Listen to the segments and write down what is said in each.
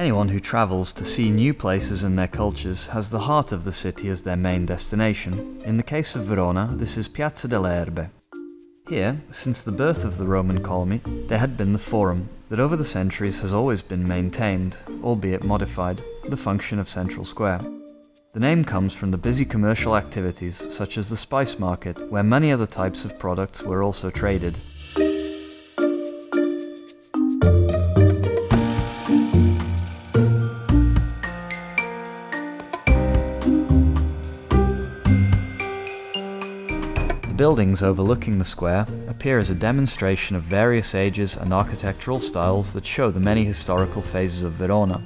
Anyone who travels to see new places and their cultures has the heart of the city as their main destination. In the case of Verona, this is Piazza delle Erbe. Here, since the birth of the Roman colony, there had been the Forum, that over the centuries has always been maintained, albeit modified, the function of Central Square. The name comes from the busy commercial activities, such as the spice market, where many other types of products were also traded. The buildings overlooking the square appear as a demonstration of various ages and architectural styles that show the many historical phases of Verona.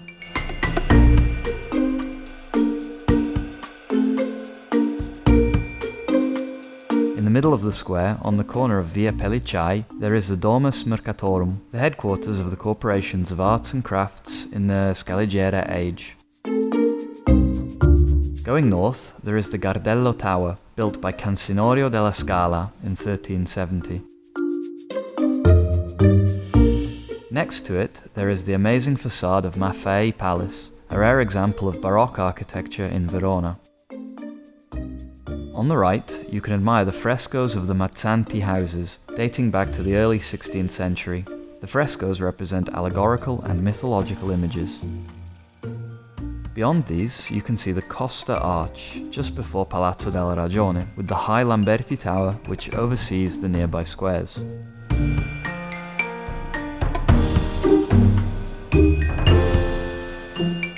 In the middle of the square, on the corner of Via Pellicai, there is the Domus Mercatorum, the headquarters of the corporations of arts and crafts in the Scaligera age. Going north, there is the Gardello Tower, built by Cansinorio della Scala in 1370. Next to it, there is the amazing facade of Maffei Palace, a rare example of Baroque architecture in Verona. On the right, you can admire the frescoes of the Mazzanti houses, dating back to the early 16th century. The frescoes represent allegorical and mythological images. Beyond these, you can see the Costa Arch, just before Palazzo della Ragione, with the high Lamberti Tower, which oversees the nearby squares.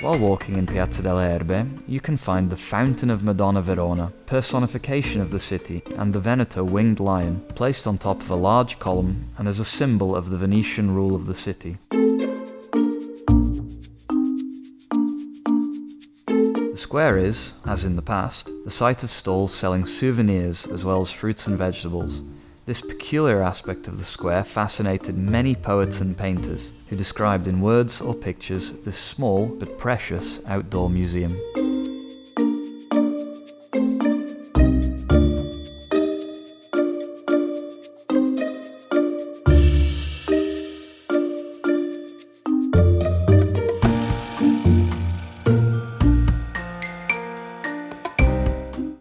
While walking in Piazza delle Erbe, you can find the Fountain of Madonna Verona, personification of the city, and the Veneto winged lion, placed on top of a large column and as a symbol of the Venetian rule of the city. The square is, as in the past, the site of stalls selling souvenirs as well as fruits and vegetables. This peculiar aspect of the square fascinated many poets and painters, who described in words or pictures this small but precious outdoor museum.